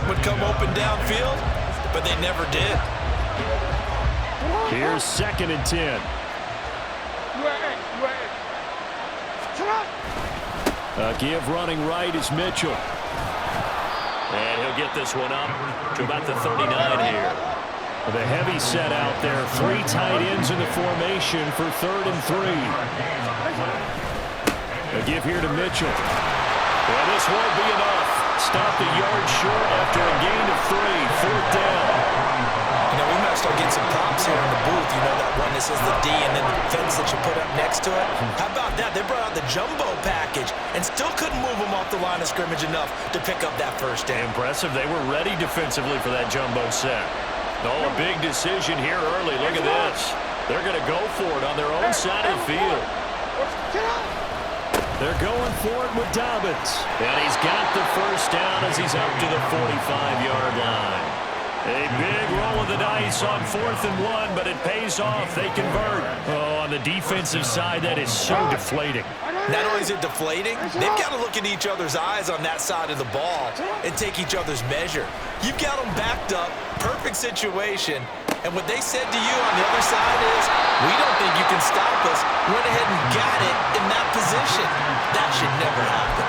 would come open downfield, but they never did. Here's 2nd and 10. A give running right is Mitchell. And he'll get this one up to about the 39 here. The heavy set out there. 3 tight ends in the formation for 3rd and 3. A give here to Mitchell. And this won't be enough. Stop the yard short after a gain of 3. 4th down. You know, we might start getting some props here in the booth. You know that one that says the D and then the fence that you put up next to it? How about that? They brought out the jumbo package and still couldn't move them off the line of scrimmage enough to pick up that 1st down. Impressive. They were ready defensively for that jumbo set. Oh, a big decision here early. Look at this. They're going to go for it on their own side of the field. They're going for it with Dobbins. And he's got the 1st down as he's up to the 45-yard line. A big roll of the dice on 4th and 1, but it pays off. They convert. Oh, on the defensive side, that is so deflating. Not only is it deflating, they've got to look in each other's eyes on that side of the ball and take each other's measure. You've got them backed up, perfect situation, and what they said to you on the other side is, we don't think you can stop us. Went ahead and got it in that position. That should never happen.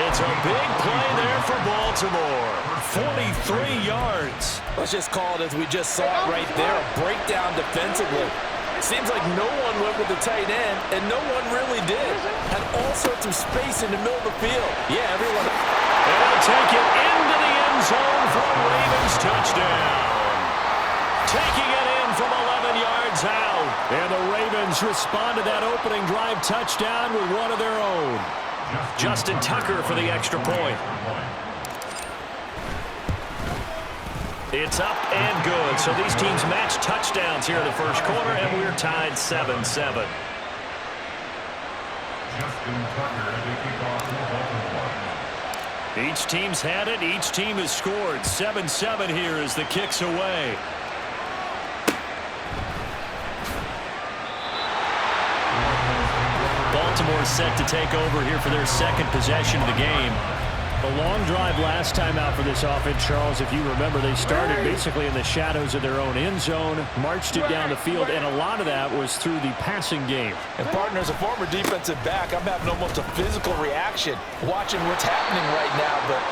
It's a big play there for Baltimore. 43 yards. Let's just call it as we just saw it right there, a breakdown defensively. Seems like no one went with the tight end, and no one really did. Had all sorts of space in the middle of the field. Yeah, everyone. And they'll take it into the end zone for a Ravens touchdown. Taking it in from 11 yards out. And the Ravens respond to that opening drive touchdown with one of their own. Justin Tucker for the extra point. It's up and good. So these teams match touchdowns here in the 1st quarter, and we're tied 7-7. Each team's had it. Each team has scored. 7-7 here as the kick's away. Baltimore set to take over here for their 2nd possession of the game. A long drive last time out for this offense, Charles. If you remember, they started basically in the shadows of their own end zone, marched it down the field, and a lot of that was through the passing game. And partner, as a former defensive back, I'm having almost a physical reaction watching what's happening right now. But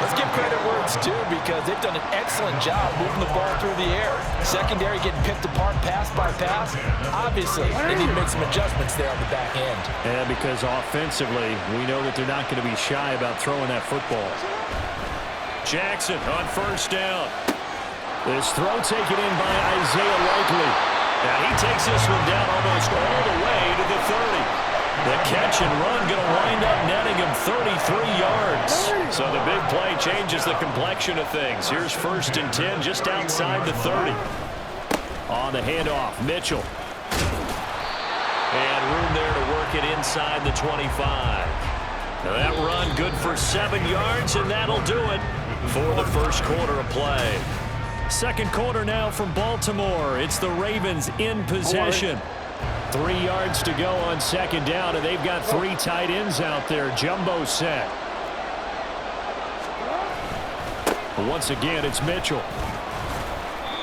let's give credit where it's due, because they've done an excellent job moving the ball through the air. Secondary getting picked apart pass by pass. Obviously, they need to make some adjustments there on the back end. And because offensively, we know that they're not going to be shy about throwing that football. Jackson on 1st down. This throw taken in by Isaiah Likely. Now he takes this one down almost all the way to the 30. The catch and run going to wind up netting him 33 yards. So the big play changes the complexion of things. Here's 1st and 10 just outside the 30. On the handoff, Mitchell. And room there to work it inside the 25. Now that run good for 7 yards, and that'll do it for the 1st quarter of play. 2nd quarter now from Baltimore. It's the Ravens in possession. 3 yards to go on 2nd down, and they've got 3 tight ends out there. Jumbo set. Once again, it's Mitchell.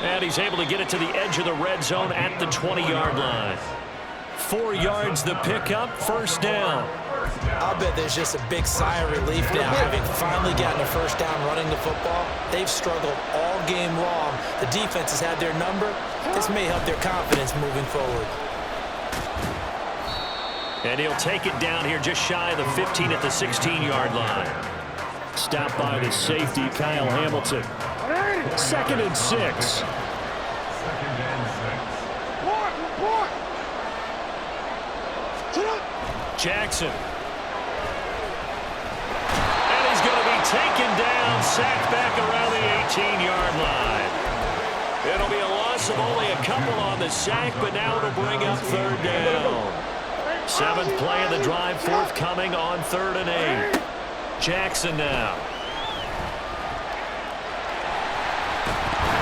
And he's able to get it to the edge of the red zone at the 20-yard line. 4 yards the pickup, 1st down. I'll bet there's just a big sigh of relief now, having finally gotten a 1st down running the football. They've struggled all game long. The defense has had their number. This may help their confidence moving forward. And he'll take it down here just shy of the 15 at the 16-yard line. Stopped by the safety, Kyle Hamilton. 2nd and 6. Jackson. And he's going to be taken down, sacked back around the 18-yard line. It'll be a loss of only a couple on the sack, but now it'll bring up 3rd down. 7th play of the drive forthcoming on 3rd and 8. Jackson now.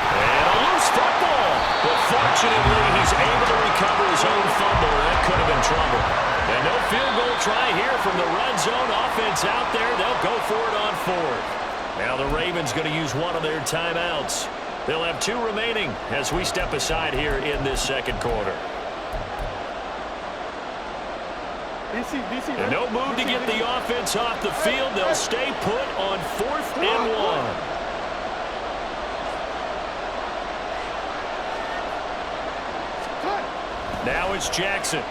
And a loose football. But fortunately, he's able to recover his own fumble. That could have been trouble. And no field goal try here from the red zone. Offense out there. They'll go for it on 4th. Now the Ravens going to use one of their timeouts. They'll have 2 remaining as we step aside here in this second quarter. And no move to get the offense off the field. They'll stay put on 4th and 1. Now it's Jackson.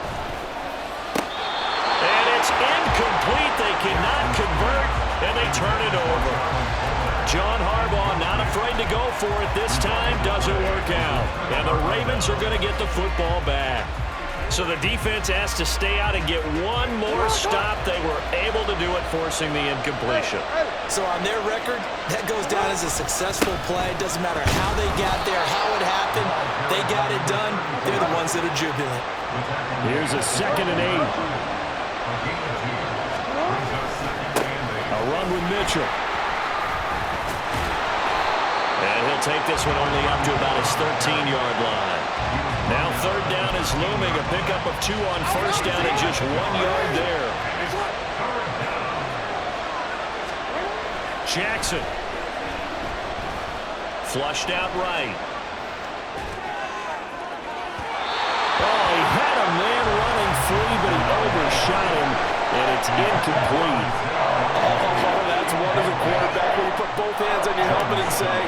And it's incomplete. They cannot convert, and they turn it over. John Harbaugh not afraid to go for it this time. Doesn't work out. And the Ravens are going to get the football back. So the defense has to stay out and get one more stop. They were able to do it, forcing the incompletion. So on their record, that goes down as a successful play. Doesn't matter how they got there, how it happened. They got it done. They're the ones that are jubilant. Here's a 2nd and 8. A run with Mitchell. And he'll take this one only up to about his 13-yard line. Now 3rd down is looming. A pickup of 2 on 1st down and just 1 yard there. Jackson. Flushed out right. Oh, he had a man running free, but he overshot him, and it's incomplete. Oh, that's one as a quarterback when you put both hands on your helmet and say,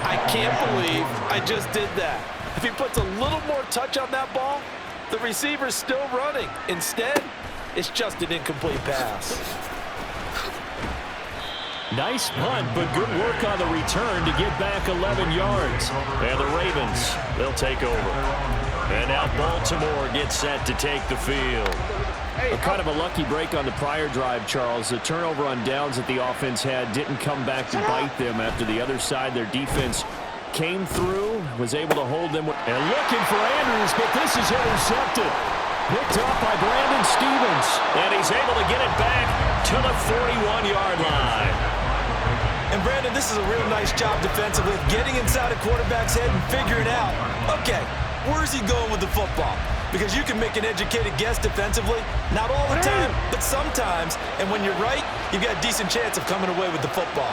I can't believe I just did that. If he puts a little more touch on that ball, the receiver's still running. Instead, it's just an incomplete pass. Nice punt, but good work on the return to get back 11 yards. And the Ravens, they'll take over. And now Baltimore gets set to take the field. A kind of a lucky break on the prior drive, Charles. The turnover on downs that the offense had didn't come back to bite them after the other side. Their defense came through, was able to hold them. And looking for Andrews, but this is intercepted. Picked off by Brandon Stevens. And he's able to get it back to the 41-yard line. And Brandon, this is a real nice job defensively, getting inside a quarterback's head and figuring out, okay, where's he going with the football? Because you can make an educated guess defensively, not all the time, but sometimes. And when you're right, you've got a decent chance of coming away with the football.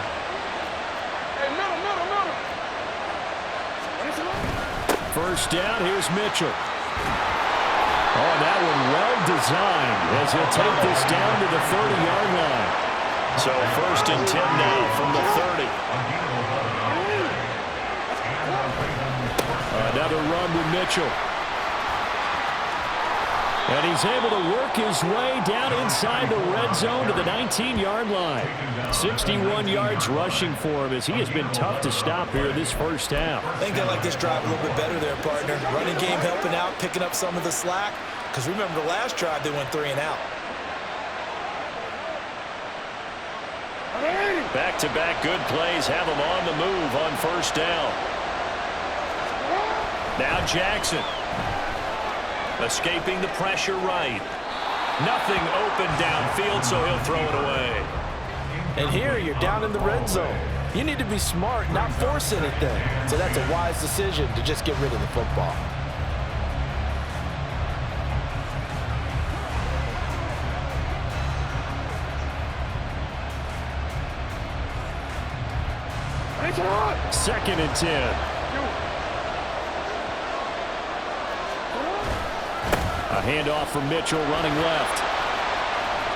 First down, here's Mitchell. Oh, that one well designed as he'll take this down to the 30-yard line. So 1st and 10 now from the 30. Another run with Mitchell. And he's able to work his way down inside the red zone to the 19-yard line. 61 yards rushing for him as he has been tough to stop here this first half. I think they like this drive a little bit better there, partner. Running game helping out, picking up some of the slack. Because remember the last drive, they went 3 and out. Back-to-back good plays have them on the move on 1st down. Now Jackson. Escaping the pressure right. Nothing open downfield, so he'll throw it away. And here you're down in the red zone. You need to be smart, not force anything. So that's a wise decision to just get rid of the football. Second and 10. A handoff from Mitchell running left.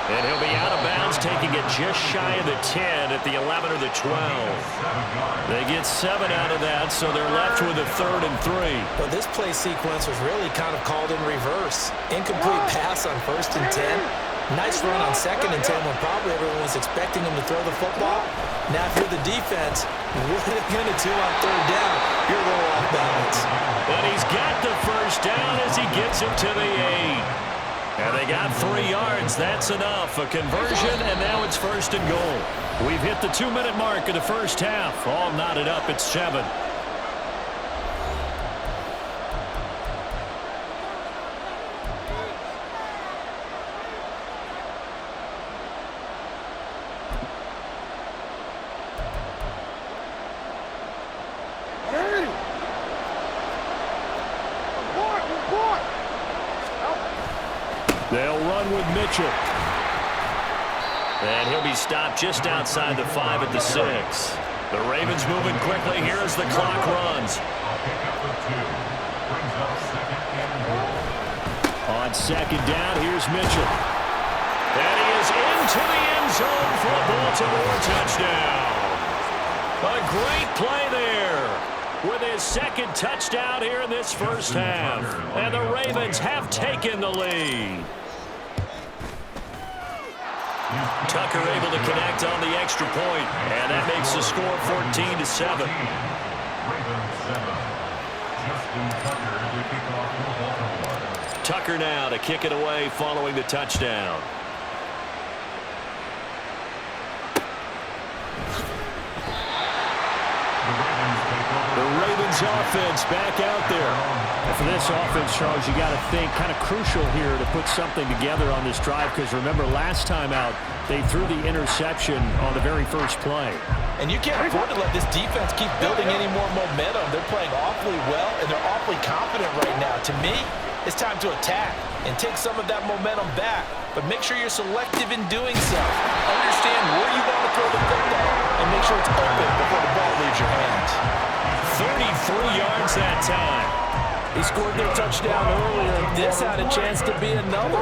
And he'll be out of bounds, taking it just shy of the 10 at the 11 or the 12. They get 7 out of that, so they're left with a 3rd and 3. But this play sequence was really kind of called in reverse. Incomplete pass on 1st and 10. Nice run on 2nd and 10 when probably everyone was expecting him to throw the football. Now, if you're the defense, what are they going to do on 3rd down? You're a little off balance. And he's got the first down as he gets it to the 8. And they got 3 yards. That's enough. A conversion, and now it's 1st and goal. We've hit the 2-minute mark of the first half. All knotted up at 7. They'll run with Mitchell. And he'll be stopped just outside the 5 at the 6. The Ravens moving quickly here as the clock runs. On second down, here's Mitchell. And he is into the end zone for a Baltimore touchdown. A great play there with his second touchdown here in this first half. And the Ravens have taken the lead. Tucker able to connect on the extra point, and that makes the score 14-7. Tucker now to kick it away following the touchdown. The Ravens offense back out there. For this offense, Charles, you got to think kind of crucial here to put something together on this drive, because remember last time out they threw the interception on the very first play. And you can't afford to let this defense keep building any more momentum. They're playing awfully well, and they're awfully confident right now. To me, it's time to attack and take some of that momentum back, but make sure you're selective in doing so. Understand where you want to throw the football and make sure it's open before the ball leaves your hands. 33 yards that time. He scored their touchdown earlier. This had a chance to be another.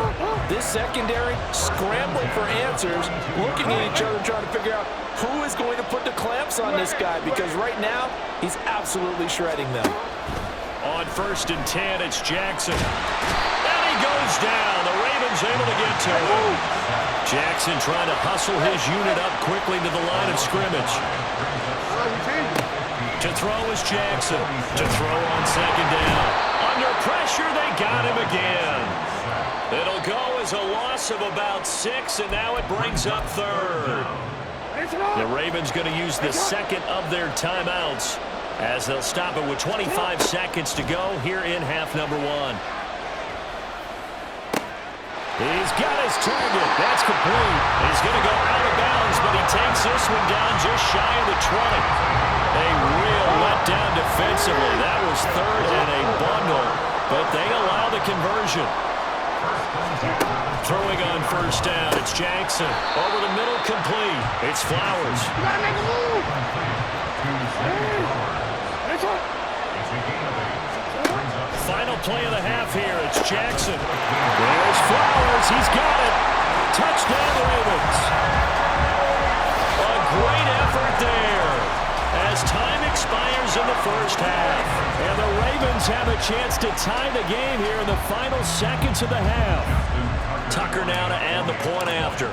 This secondary scrambling for answers, looking at each other, trying to figure out who is going to put the clamps on this guy, because right now he's absolutely shredding them. On 1st and 10, it's Jackson. And he goes down. The Ravens able to get to him. Jackson trying to hustle his unit up quickly to the line of scrimmage. To throw is Jackson. To throw on second down. Under pressure, they got him again. It'll go as a loss of about 6, and now it brings up 3rd. The Ravens going to use the second of their timeouts, as they'll stop it with 25 seconds to go here in half number 1. He's got his target. That's complete. He's going to go out of bounds, but he takes this one down just shy of the 20. A real letdown defensively. That was 3rd and a bundle, but they allow the conversion. Throwing on 1st down, it's Jackson. Over the middle, complete. It's Flowers. Final play of the half here. It's Jackson. There's Flowers. He's got it. Touchdown, Ravens. A great effort there as time expires in the first half. And the Ravens have a chance to tie the game here in the final seconds of the half. Tucker now to add the point after.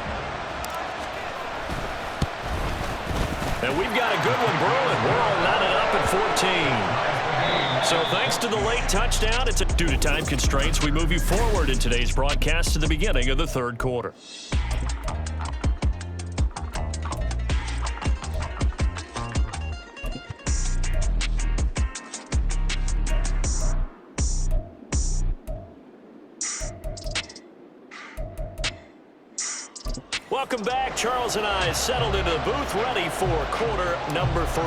And we've got a good one brewing. We're all knotted up at 14. So thanks to the late touchdown, due to time constraints, we move you forward in today's broadcast to the beginning of the 3rd quarter. Welcome back. Charles and I settled into the booth, ready for quarter number 3.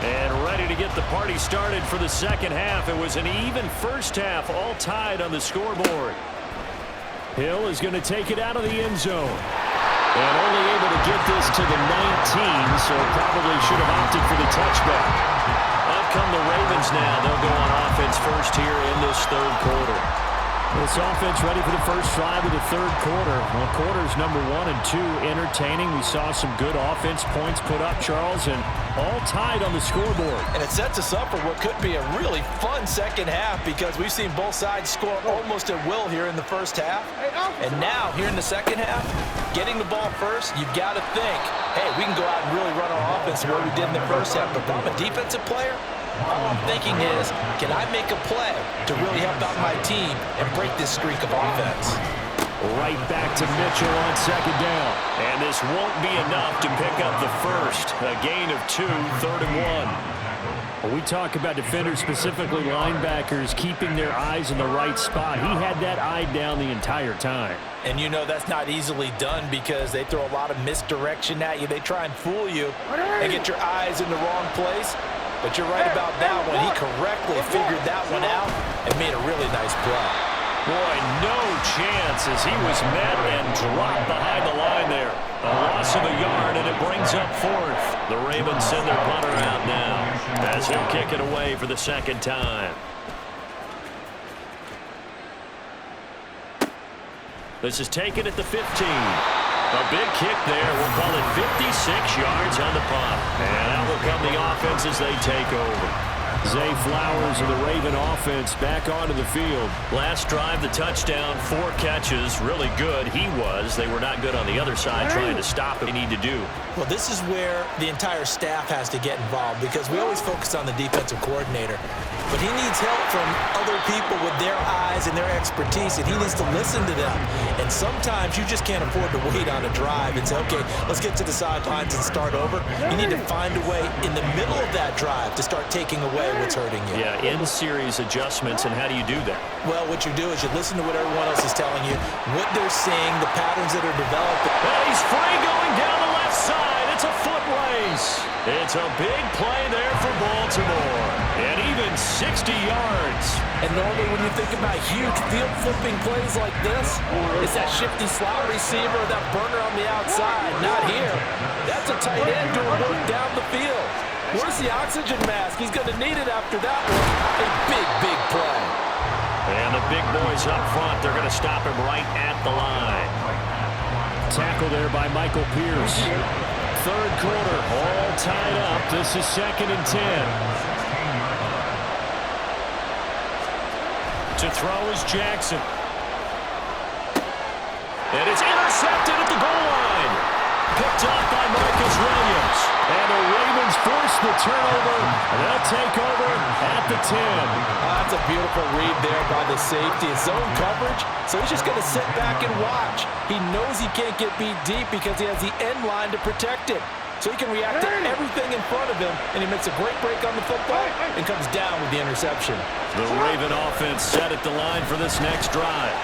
And ready to get the party started for the second half. It was an even first half, all tied on the scoreboard. Hill is going to take it out of the end zone. And only able to get this to the 19, so probably should have opted for the touchback. Up come the Ravens now. They'll go on offense first here in this 3rd quarter. This offense ready for the first drive of the 3rd quarter. Well, quarters number 1 and 2 entertaining. We saw some good offense points put up, Charles, and all tied on the scoreboard. And it sets us up for what could be a really fun second half, because we've seen both sides score almost at will here in the first half. And now, here in the second half, getting the ball first, you've got to think, hey, we can go out and really run our offense the way we did in the first half. But if I'm a defensive player, all I'm thinking is, can I make a play to really help out my team and break this streak of offense? Right back to Mitchell on second down. And this won't be enough to pick up the first. A gain of 2, 3rd and 1. Well, we talk about defenders, specifically linebackers, keeping their eyes in the right spot. He had that eye down the entire time. And you know that's not easily done, because they throw a lot of misdirection at you. They try and fool you and get your eyes in the wrong place. But you're right about that one. He correctly figured that one out and made a really nice play. Boy, no chance as he was met and dropped behind the line there. A loss of a yard, and it brings up fourth. The Ravens send their punter out now as he'll kick it away for the second time. This is taken at the 15. A big kick there. We'll call it 56 yards on the punt. And out will come the offense as they take over. Zay Flowers of the Raven offense back onto the field. Last drive, the touchdown, 4 catches. Really good. He was. They were not good on the other side trying to stop what they need to do. Well, this is where the entire staff has to get involved because we always focus on the defensive coordinator. But he needs help from other people with their eyes and their expertise, and he needs to listen to them. And sometimes you just can't afford to wait on a drive and say, okay, let's get to the sidelines and start over. You need to find a way in the middle of that drive to start taking away what's hurting you. Yeah, in-series adjustments, and how do you do that? Well, what you do is you listen to what everyone else is telling you, what they're seeing, the patterns that are developing. And he's free going down the left side. It's a foot race. It's a big play there for Baltimore. And even 60 yards. And normally when you think about huge field-flipping plays like this, it's that shifty slot receiver, that burner on the outside. Not here. That's a tight end doing work down the field. Where's the oxygen mask? He's going to need it after that one. A big, big play. And the big boys up front, they're going to stop him right at the line. Tackle there by Michael Pierce. Third quarter, all tied up. This is 2nd and 10. To throw is Jackson. And it's intercepted at the goal line. Picked up by Marcus Williams. And the Ravens force the turnover. And they'll take over at the 10. That's a beautiful read there by the safety. It's zone coverage, so he's just going to sit back and watch. He knows he can't get beat deep because he has the end line to protect him. So he can react to everything in front of him, and he makes a great break on the football and comes down with the interception. The Raven offense set at the line for this next drive.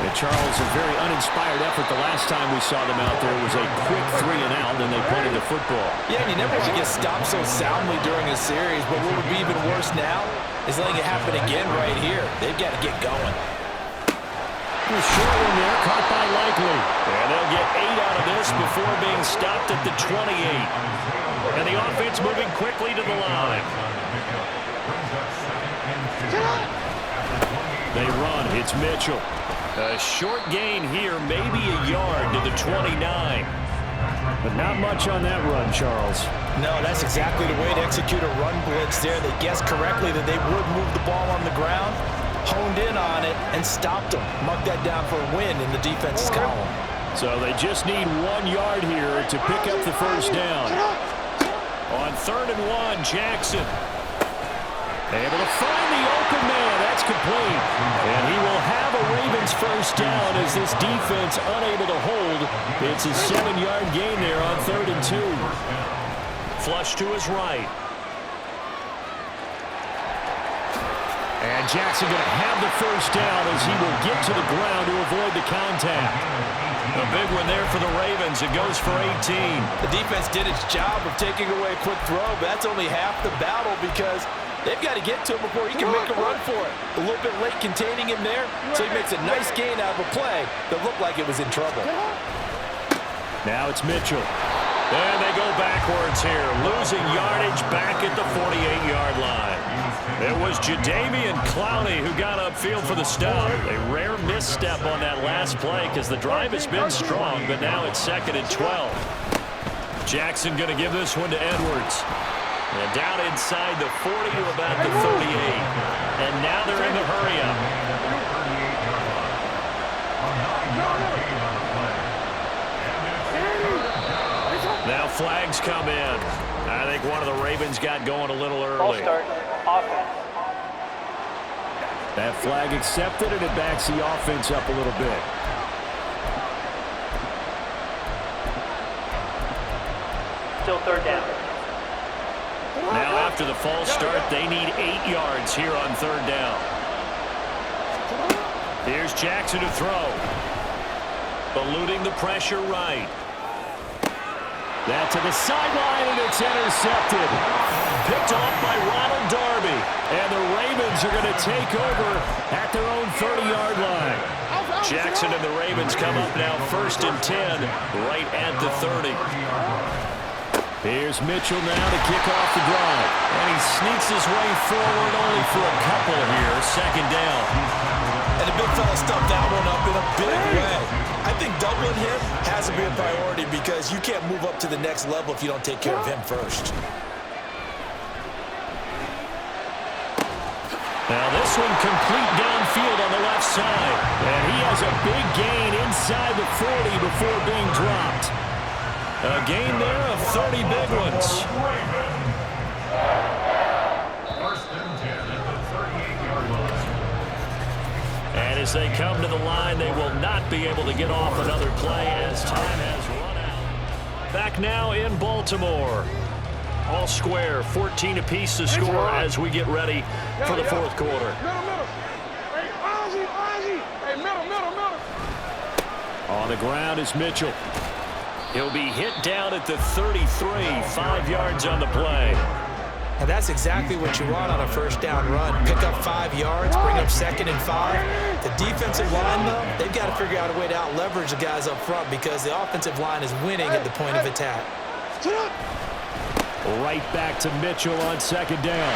And Charles, a very uninspired effort the last time we saw them out there. It was a quick 3 and out, and they punted the football. Yeah, and you never want to get stopped so soundly during a series, but what would be even worse now is letting it happen again right here. They've got to get going. Short one there, caught by Likely. And they'll get 8 out of this before being stopped at the 28. And the offense moving quickly to the line. They run. It's Mitchell. A short gain here, maybe a yard to the 29. But not much on that run, Charles. No, that's exactly the way to execute a run blitz there. They guessed correctly that they would move the ball on the ground, honed in on it, and stopped them. Mark that down for a win in the defense's column. So they just need 1 yard here to pick up the first down. On 3rd and 1, Jackson. Able to find the open man. That's complete. And he will have a Ravens first down as this defense unable to hold. It's a 7-yard gain there on 3rd and 2. Flush to his right. And Jackson going to have the first down as he will get to the ground to avoid the contact. A big one there for the Ravens. It goes for 18. The defense did its job of taking away a quick throw, but that's only half the battle because they've got to get to him before he can make a run for it. A little bit late containing him there, so he makes a nice gain out of a play that looked like it was in trouble. Now it's Mitchell. And they go backwards here, losing yardage back at the 48-yard line. It was Jadeveon Clowney who got upfield for the stop. A rare misstep on that last play because the drive has been strong, but now it's 2nd and 12. Jackson going to give this one to Edwards. And down inside the 40 to about the 38. And now they're in the hurry-up. Now flags come in. I think one of the Ravens got going a little early. Start. Offense. That flag accepted, and it backs the offense up a little bit. Still 3rd down. Now after the false start, they need 8 yards here on 3rd down. Here's Jackson to throw. Eluding the pressure right. That to the sideline, and it's intercepted. Picked off by Ronald Darby. And the Ravens are going to take over at their own 30-yard line. Jackson and the Ravens come up now 1st and 10, right at the 30. Here's Mitchell now to kick off the drive. And he sneaks his way forward only for a couple here. 2nd down. And the big fella stuffed that one up in a big way. I think doubling him has to be a priority because you can't move up to the next level if you don't take care of him first. Now this one complete downfield on the left side. And he has a big gain inside the 40 before being dropped. A gain there of 30 big ones. And as they come to the line, they will not be able to get off another play as time has run out. Back now in Baltimore. All square, 14 apiece to score as we get ready for the 4th quarter. On the ground is Mitchell. He'll be hit down at the 33, 5 yards on the play. And that's exactly what you want on a first down run. Pick up 5 yards, bring up 2nd and 5. The defensive line, though, they've got to figure out a way to out-leverage the guys up front because the offensive line is winning at the point of attack. Right back to Mitchell on 2nd down.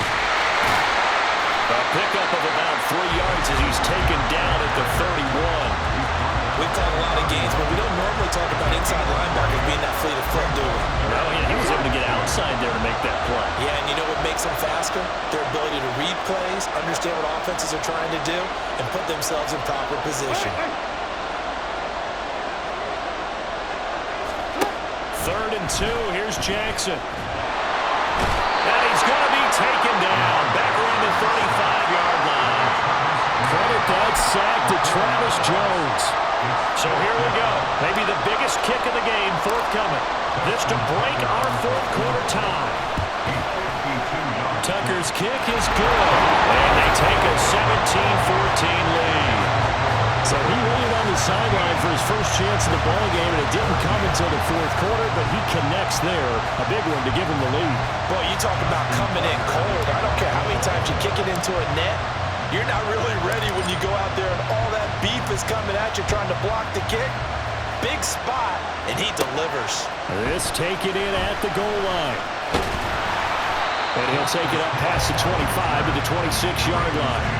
A pickup of about 3 yards as he's taken down at the 31. We've caught a lot of gains, but we don't normally talk about inside linebackers being that fleet of foot, do we? No, he was able to get outside there to make that play. Yeah, and you know what makes them faster? Their ability to read plays, understand what offenses are trying to do, and put themselves in proper position. 3rd and 2, here's Jackson. And he's going to be taken down back around the 35-yard line. Credit that sack to Travis Jones. So here we go. Maybe the biggest kick of the game forthcoming. This to break our 4th quarter tie. Tucker's kick is good. And they take a 17-14 lead. So he waited on the sideline for his first chance in the ball game, and it didn't come until the 4th quarter, but he connects there. A big one to give him the lead. Boy, you talk about coming in cold. I don't care how many times you kick it into a net. You're not really ready when you go out there and all that beef is coming at you trying to block the kick. Big spot, and he delivers. This taken in at the goal line. And he'll take it up past the 25 to the 26-yard line.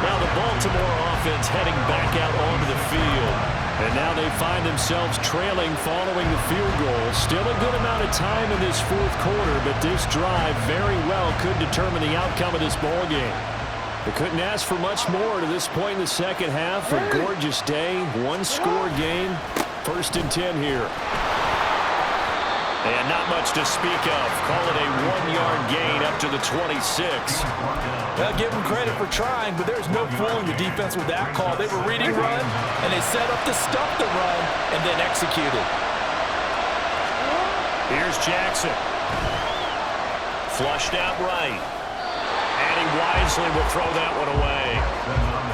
Now the Baltimore offense heading back out onto the field. And now they find themselves trailing following the field goal. Still a good amount of time in this 4th quarter, but this drive very well could determine the outcome of this ball game. They couldn't ask for much more to this point in the 2nd half. A gorgeous day, 1-score game. 1st and 10 here. And not much to speak of. Call it a 1-yard gain up to the 26. Well, give them credit for trying, but there's no fooling the defense with that call. They were reading run, and they set up to stop the run, and then executed. Here's Jackson. Flushed out right. And he wisely will throw that one away.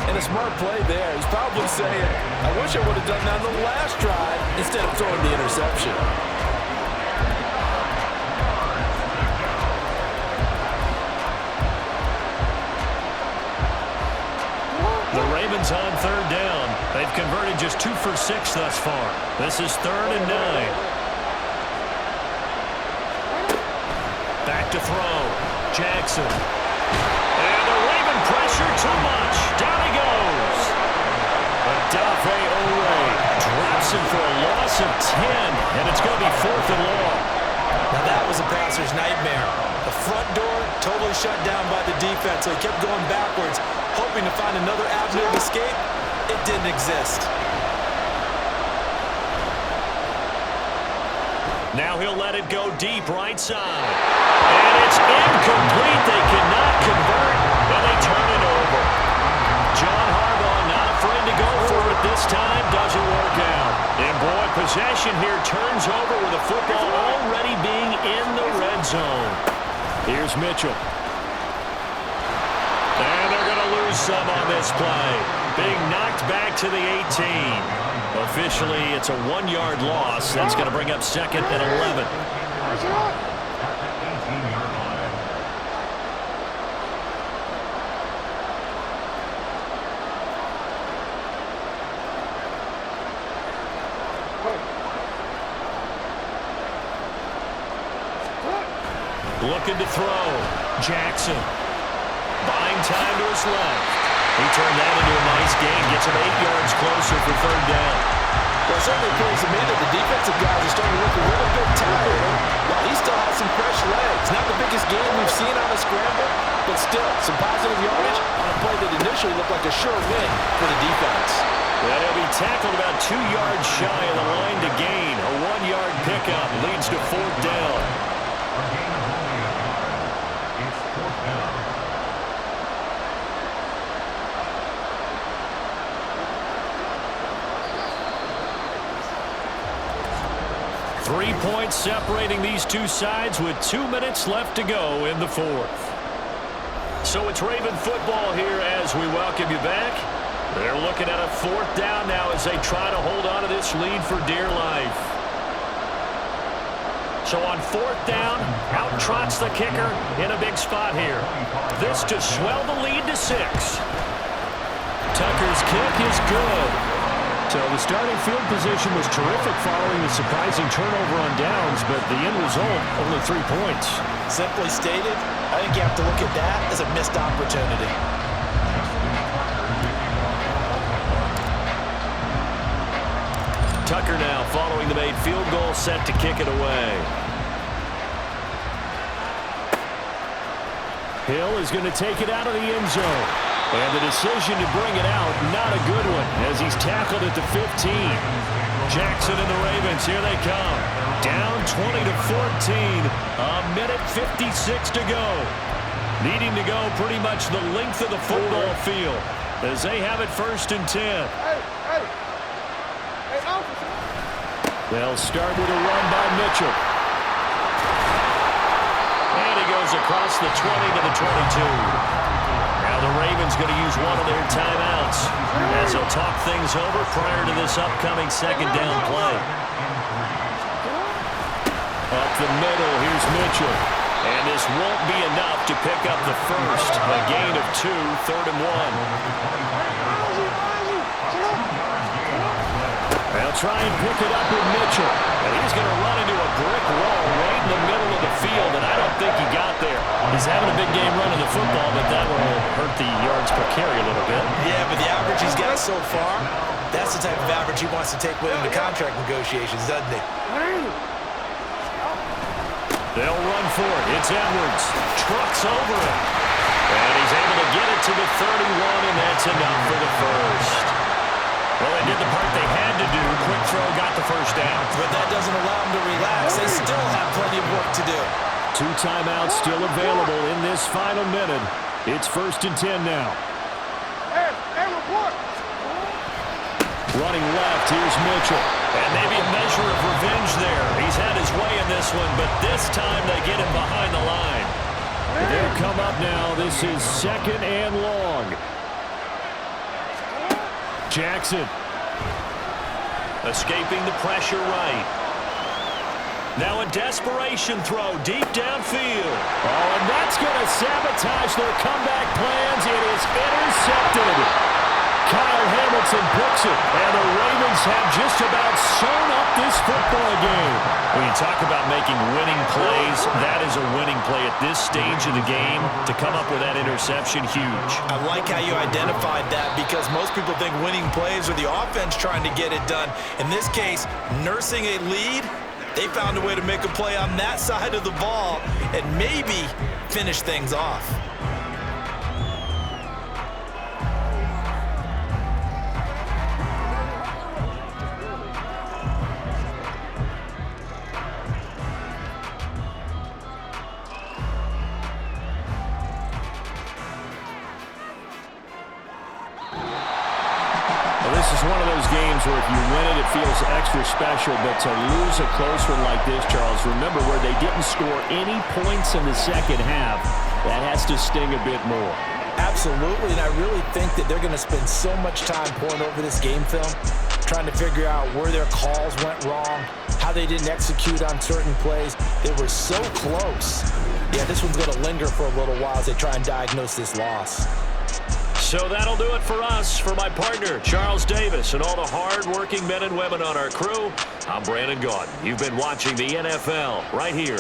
And a smart play there. He's probably saying, I wish I would have done that on the last drive instead of throwing the interception. The Ravens on 3rd down. They've converted just 2 for 6 thus far. This is 3rd and 9. Back to throw. Jackson. And the Raven pressure too much. Down he goes. Adafe Oweh drops him for a loss of 10. And it's going to be 4th and long. Now that was a passer's nightmare. The front door totally shut down by the defense, so he kept going backwards, hoping to find another avenue of escape. It didn't exist. Now he'll let it go deep right side. And it's incomplete. They cannot convert, and they turn it over. John Harbaugh not afraid to go for it this time. Doesn't work out. And boy, possession here turns over with the football already being in the red zone. Here's Mitchell. And they're going to lose some on this play. Being knocked back to the 18. Officially, it's a 1-yard loss. That's going to bring up 2nd and 11. Looking to throw. Jackson. Buying time to his left. He turned that into a nice gain. Gets him 8 yards closer for third down. Well, it certainly appears to me that the defensive guys are starting to look a little bit tired. While he still has some fresh legs. Not the biggest game we've seen on a scramble, but still some positive yardage on a play that initially looked like a sure win for the defense. Well, he'll be tackled about 2 yards shy of the line to gain. A 1-yard pickup leads to fourth down. It's fourth down. 3 points separating these two sides with 2 minutes left to go in the fourth. So it's Raven football here as we welcome you back. They're looking at a fourth down now as they try to hold on to this lead for dear life. So on fourth down, out trots the kicker in a big spot here. This to swell the lead to 6. Tucker's kick is good. So the starting field position was terrific following the surprising turnover on downs, but the end result, only 3 points. Simply stated, I think you have to look at that as a missed opportunity. Tucker now following the made field goal, set to kick it away. Hill is going to take it out of the end zone. And the decision to bring it out, not a good one, as he's tackled at the 15. Jackson and the Ravens, here they come. Down 20-14, a minute 56 to go. Needing to go pretty much the length of the football field as they have it 1st and 10. They'll start with a run by Mitchell. And he goes across the 20 to the 22. Now the Ravens going to use one of their timeouts as they'll talk things over prior to this upcoming second down play. Up the middle, here's Mitchell. And this won't be enough to pick up the first. A gain of 2, 3rd and 1. They'll try and pick it up with Mitchell. And he's going to run into a brick wall right in the middle of the field, and I don't think he got there. He's having a big game running the football, but that one will hurt the yards per carry a little bit. Yeah, but the average he's got so far, that's the type of average he wants to take with him to contract negotiations, doesn't he? They'll run for it. It's Edwards. Trucks over it. And he's able to get it to the 31, and that's enough for the first. Well, they did the part they had to do. Quick throw got the first down. But that doesn't allow them to relax. They still have plenty of work to do. 2 timeouts still available in this final minute. It's 1st and 10 now. Running left, here's Mitchell. And maybe a measure of revenge there. He's had his way in this one, but this time they get him behind the line. They'll come up now. This is 2nd and long. Jackson. Escaping the pressure right. Now a desperation throw deep downfield. Oh, and that's going to sabotage their comeback plans. It is intercepted. Kyle Hamilton picks it, and the Ravens have just about sewn up this football game. When you talk about making winning plays, that is a winning play at this stage of the game. To come up with that interception, huge. I like how you identified that because most people think winning plays are the offense trying to get it done. In this case, nursing a lead, they found a way to make a play on that side of the ball and maybe finish things off. This is one of those games where if you win it, it feels extra special. But to lose a close one like this, Charles, remember where they didn't score any points in the second half, that has to sting a bit more. Absolutely, and I really think that they're going to spend so much time pouring over this game film, trying to figure out where their calls went wrong, how they didn't execute on certain plays. They were so close. Yeah, this one's going to linger for a little while as they try and diagnose this loss. So that'll do it for us. For my partner, Charles Davis, and all the hard-working men and women on our crew, I'm Brandon Gaudin. You've been watching the NFL right here